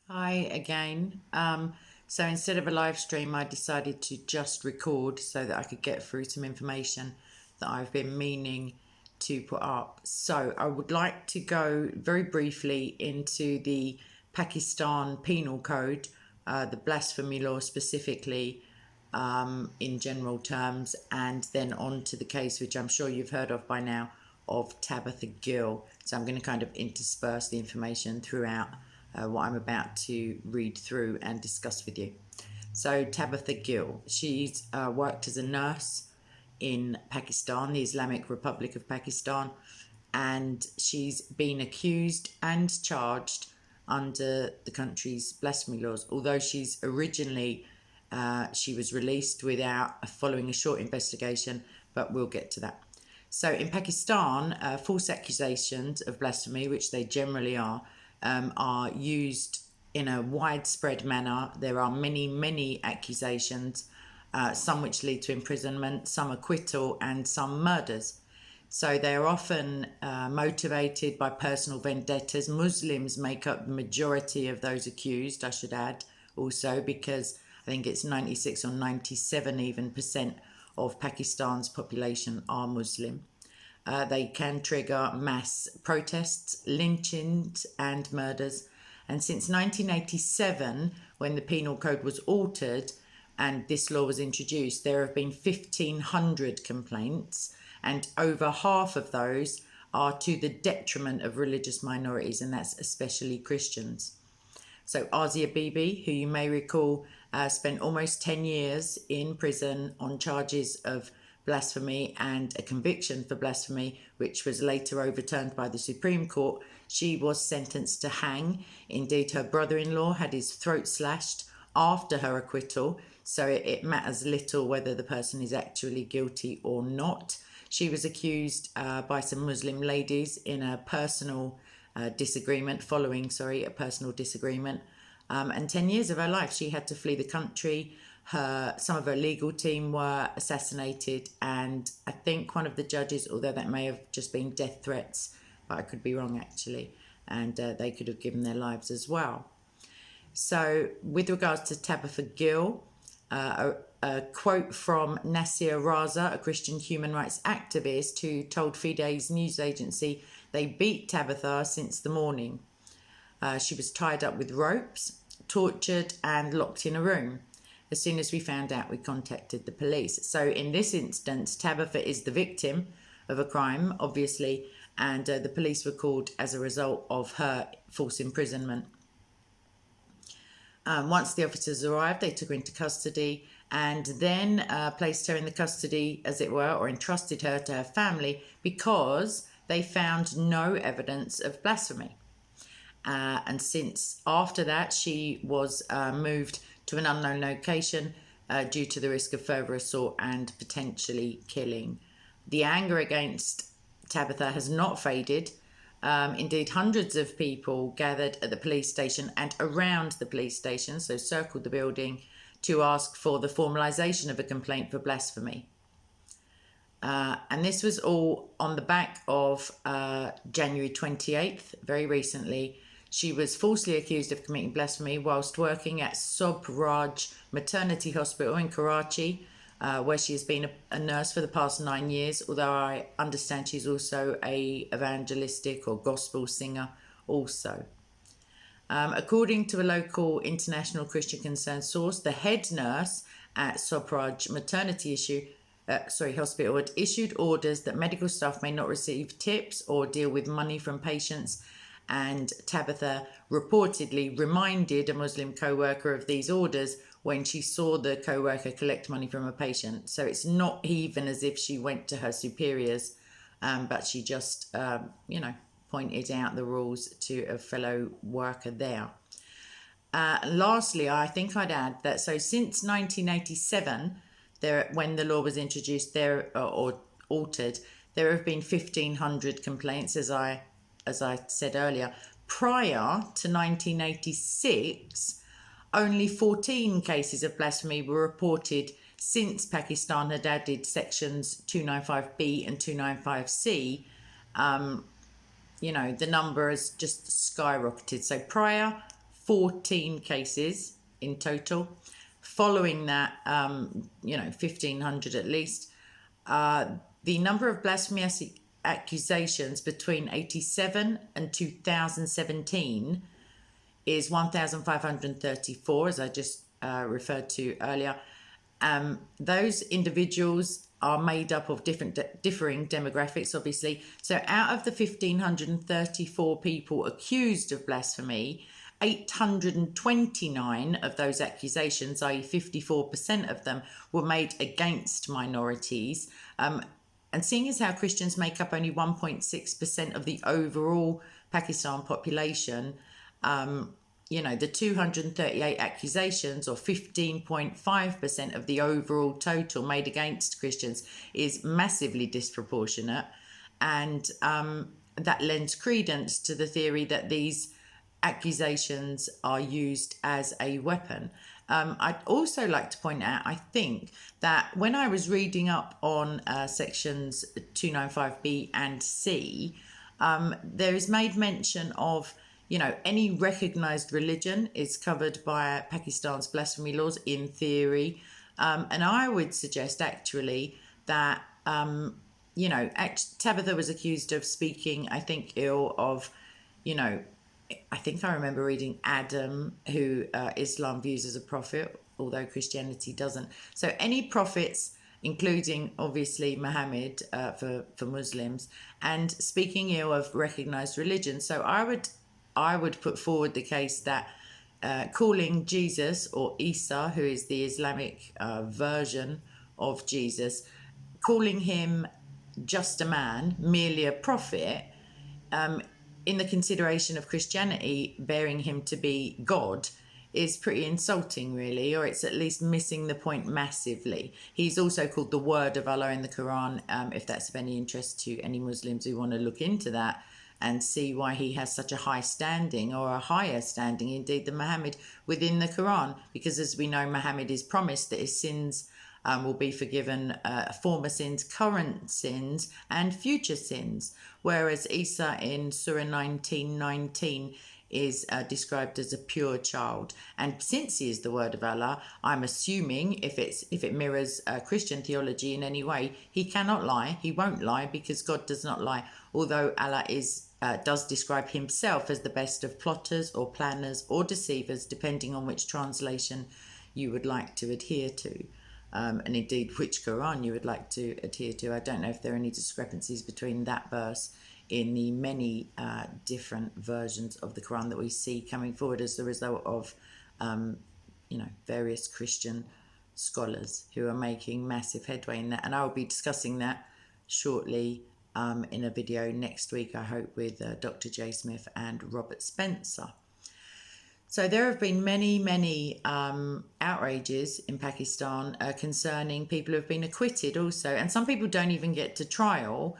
Hi again. So instead of a live stream, I decided to just record so that I could get through some information that I've been meaning to put up. So I would like to go very briefly into the Pakistan Penal Code, the blasphemy law specifically, in general terms, and then on to the case which I'm sure you've heard of by now of Tabitha Gill. So I'm going to kind of intersperse the information throughout what I'm about to read through and discuss with you. So Tabitha Gill, she's worked as a nurse in Pakistan, the Islamic Republic of Pakistan, and she's been accused and charged under the country's blasphemy laws. Although she was released without following a short investigation, but we'll get to that. So in Pakistan, false accusations of blasphemy, which they generally are used in a widespread manner. There are many, many accusations, some which lead to imprisonment, some acquittal, and some murders. So they are often motivated by personal vendettas. Muslims make up the majority of those accused, I should add, also, because I think it's 96 or 97 even percent of Pakistan's population are Muslim. They can trigger mass protests, lynchings, and murders. And since 1987, when the penal code was altered and this law was introduced, there have been 1,500 complaints, and over half of those are to the detriment of religious minorities, and that's especially Christians. So Asia Bibi, who you may recall, spent almost 10 years in prison on charges of blasphemy and a conviction for blasphemy, which was later overturned by the Supreme Court. She was sentenced to hang. Indeed, her brother-in-law had his throat slashed after her acquittal, so it matters little whether the person is actually guilty or not. She was accused by some Muslim ladies in a personal following a personal disagreement. And 10 years of her life, she had to flee the country. Some of her legal team were assassinated, and I think one of the judges, although that may have just been death threats, but I could be wrong actually, and they could have given their lives as well. So with regards to Tabitha Gill, a quote from Nasir Raza, a Christian human rights activist who told Fides news agency they beat Tabitha since the morning. She was tied up with ropes, tortured, and locked in a room. As soon as we found out, we contacted the police. So in this instance, Tabitha is the victim of a crime, obviously, and the police were called as a result of her false imprisonment. Once the officers arrived, they took her into custody and then placed her in the custody, as it were, or entrusted her to her family because they found no evidence of blasphemy. And since after that, she was moved to an unknown location due to the risk of further assault and potentially killing. The anger against Tabitha has not faded. Indeed, hundreds of people gathered at the police station and around the police station, so circled the building, to ask for the formalisation of a complaint for blasphemy. And this was all on the back of January 28th, very recently. She was falsely accused of committing blasphemy whilst working at Sobraj Maternity Hospital in Karachi, where she has been a nurse for the past 9 years, although I understand she's also a evangelistic or gospel singer also. According to a local international Christian Concern source, the head nurse at Sobraj Maternity Hospital had issued orders that medical staff may not receive tips or deal with money from patients, and Tabitha reportedly reminded a Muslim co-worker of these orders when she saw the co-worker collect money from a patient. So it's not even as if she went to her superiors, but she just, pointed out the rules to a fellow worker there. Lastly, I think I'd add that since 1987, when the law was introduced or altered, there have been 1,500 complaints, as I said earlier. Prior to 1986, only 14 cases of blasphemy were reported since Pakistan had added sections 295B and 295C. The number has just skyrocketed. So prior, 14 cases in total. Following that, 1,500 at least. The number of blasphemy accusations between 87 and 2017 is 1,534, as I just referred to earlier. Those individuals are made up of differing demographics, obviously. So out of the 1,534 people accused of blasphemy, 829 of those accusations, i.e. 54% of them, were made against minorities. And seeing as how Christians make up only 1.6% of the overall Pakistan population, the 238 accusations, or 15.5% of the overall total made against Christians, is massively disproportionate. And that lends credence to the theory that these accusations are used as a weapon. I'd also like to point out, I think, that when I was reading up on sections 295B and C, there is made mention of, any recognised religion is covered by Pakistan's blasphemy laws in theory. And I would suggest actually that, Tabitha was accused of speaking, I think, ill of, I think I remember reading Adam, who Islam views as a prophet, although Christianity doesn't. So any prophets, including obviously Muhammad for Muslims, and speaking ill of recognised religion. So I would put forward the case that calling Jesus, or Isa, who is the Islamic version of Jesus, calling him just a man, merely a prophet, in the consideration of Christianity, bearing him to be God, is pretty insulting, really, or it's at least missing the point massively. He's also called the Word of Allah in the Quran, if that's of any interest to any Muslims who want to look into that and see why he has such a high standing, or a higher standing indeed than Muhammad within the Quran, because as we know, Muhammad is promised that his sins will be forgiven, former sins, current sins, and future sins, whereas Isa in Surah 19:19 is described as a pure child. And since he is the word of Allah, I'm assuming if it mirrors Christian theology in any way, he cannot lie. He won't lie, because God does not lie. Although Allah does describe himself as the best of plotters or planners or deceivers, depending on which translation you would like to adhere to. And indeed which Quran you would like to adhere to. I don't know if there are any discrepancies between that verse in the many different versions of the Quran that we see coming forward as the result of various Christian scholars who are making massive headway in that. And I will be discussing that shortly in a video next week, I hope, with Dr. J. Smith and Robert Spencer. So there have been many outrages in Pakistan concerning people who have been acquitted also. And some people don't even get to trial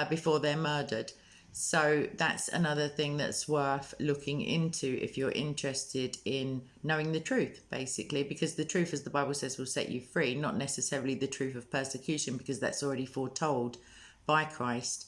before they're murdered. So that's another thing that's worth looking into if you're interested in knowing the truth, basically. Because the truth, as the Bible says, will set you free, not necessarily the truth of persecution, because that's already foretold by Christ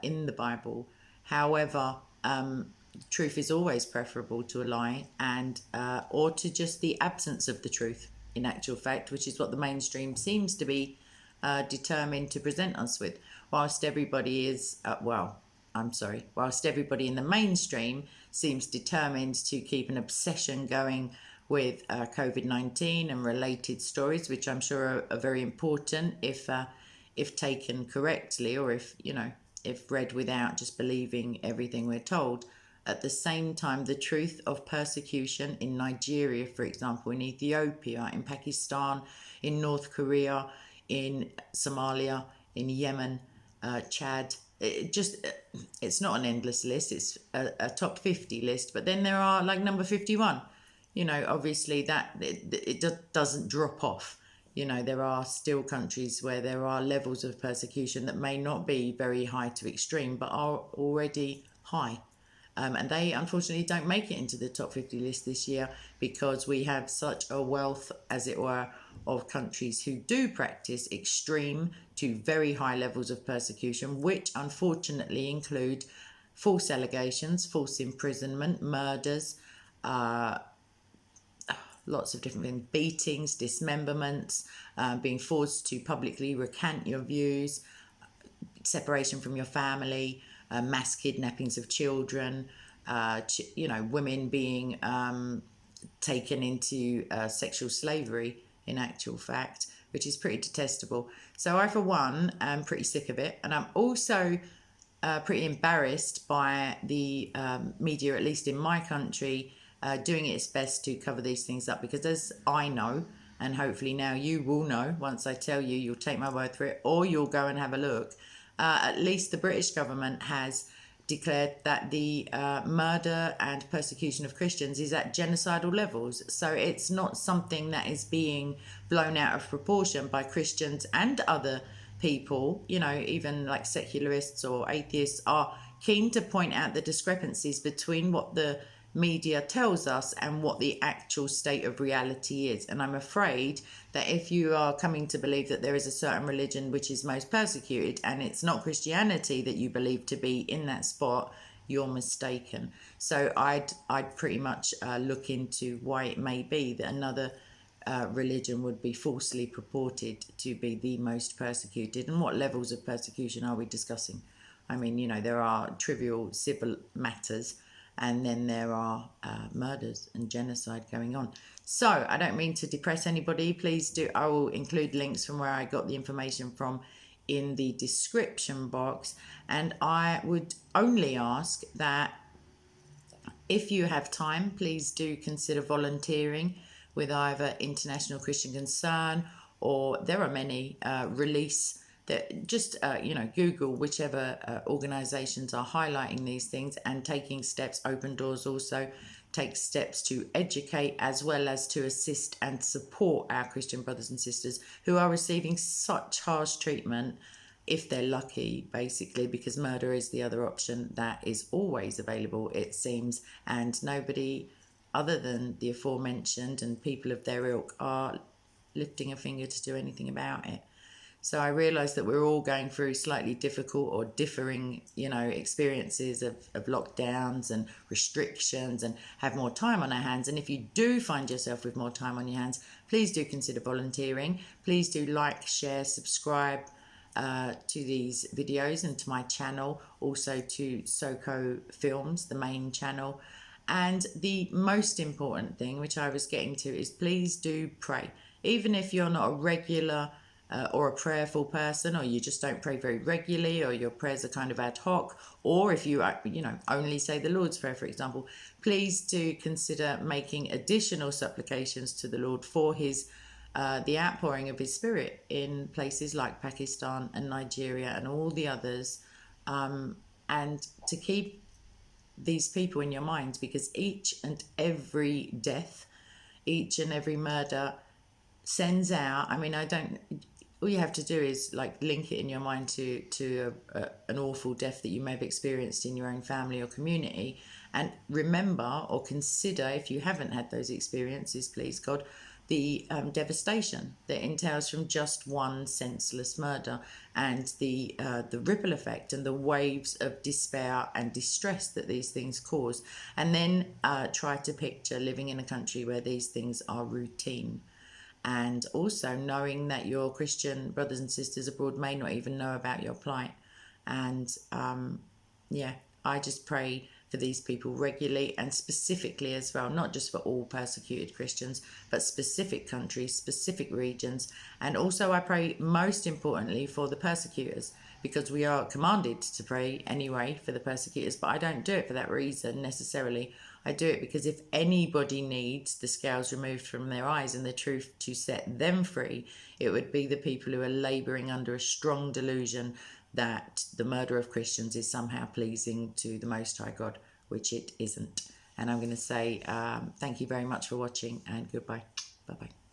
in the Bible. However, truth is always preferable to a lie, and or to just the absence of the truth, in actual fact, which is what the mainstream seems to be determined to present us with. Whilst everybody in the mainstream seems determined to keep an obsession going with COVID-19 and related stories, which I'm sure are very important if taken correctly, or if read without just believing everything we're told. At the same time, the truth of persecution in Nigeria, for example, in Ethiopia, in Pakistan, in North Korea, in Somalia, in Yemen, Chad, it's not an endless list. It's a top 50 list, but then there are like number 51. Obviously that it doesn't drop off. There are still countries where there are levels of persecution that may not be very high to extreme, but are already high. And they unfortunately don't make it into the top 50 list this year, because we have such a wealth, as it were, of countries who do practice extreme to very high levels of persecution, which unfortunately include false allegations, false imprisonment, murders, lots of different things, beatings, dismemberments, being forced to publicly recant your views, separation from your family, mass kidnappings of children, women being taken into sexual slavery in actual fact, which is pretty detestable. So I, for one, am pretty sick of it. And I'm also pretty embarrassed by the media, at least in my country, doing its best to cover these things up. Because as I know, and hopefully now you will know, once I tell you, you'll take my word for it, or you'll go and have a look, at least the British government has declared that the murder and persecution of Christians is at genocidal levels. So it's not something that is being blown out of proportion by Christians and other people, even like secularists or atheists are keen to point out the discrepancies between what the media tells us and what the actual state of reality is. And I'm afraid that if you are coming to believe that there is a certain religion which is most persecuted and it's not Christianity that you believe to be in that spot, you're mistaken. So I'd pretty much look into why it may be that another religion would be falsely purported to be the most persecuted, and what levels of persecution are we discussing? I mean, there are trivial civil matters, and then there are murders and genocide going on. So I don't mean to depress anybody. Please do. I will include links from where I got the information from in the description box. And I would only ask that if you have time, please do consider volunteering with either International Christian Concern, or there are many release that just Google whichever organizations are highlighting these things and taking steps. Open Doors also takes steps to educate as well as to assist and support our Christian brothers and sisters who are receiving such harsh treatment, if they're lucky, basically, because murder is the other option that is always available, it seems, and nobody other than the aforementioned and people of their ilk are lifting a finger to do anything about it. So I realise that we're all going through slightly difficult or differing, experiences of lockdowns and restrictions and have more time on our hands. And if you do find yourself with more time on your hands, please do consider volunteering. Please do like, share, subscribe to these videos and to my channel, also to SOCO Films, the main channel. And the most important thing, which I was getting to, is please do pray. Even if you're not a regular or a prayerful person, or you just don't pray very regularly, or your prayers are kind of ad hoc, or if you only say the Lord's Prayer, for example, please do consider making additional supplications to the Lord for his the outpouring of his Spirit in places like Pakistan and Nigeria and all the others, and to keep these people in your mind, because each and every death, each and every murder sends out, all you have to do is link it in your mind to an awful death that you may have experienced in your own family or community, and remember or consider, if you haven't had those experiences, please God, the devastation that entails from just one senseless murder, and the ripple effect and the waves of despair and distress that these things cause. And then try to picture living in a country where these things are routine. And also knowing that your Christian brothers and sisters abroad may not even know about your plight. And I just pray for these people regularly, and specifically as well, not just for all persecuted Christians, but specific countries, specific regions. And also I pray most importantly for the persecutors, because we are commanded to pray anyway for the persecutors, but I don't do it for that reason necessarily. I do it because if anybody needs the scales removed from their eyes and the truth to set them free, it would be the people who are labouring under a strong delusion that the murder of Christians is somehow pleasing to the Most High God, which it isn't. And I'm going to say thank you very much for watching, and goodbye. Bye-bye.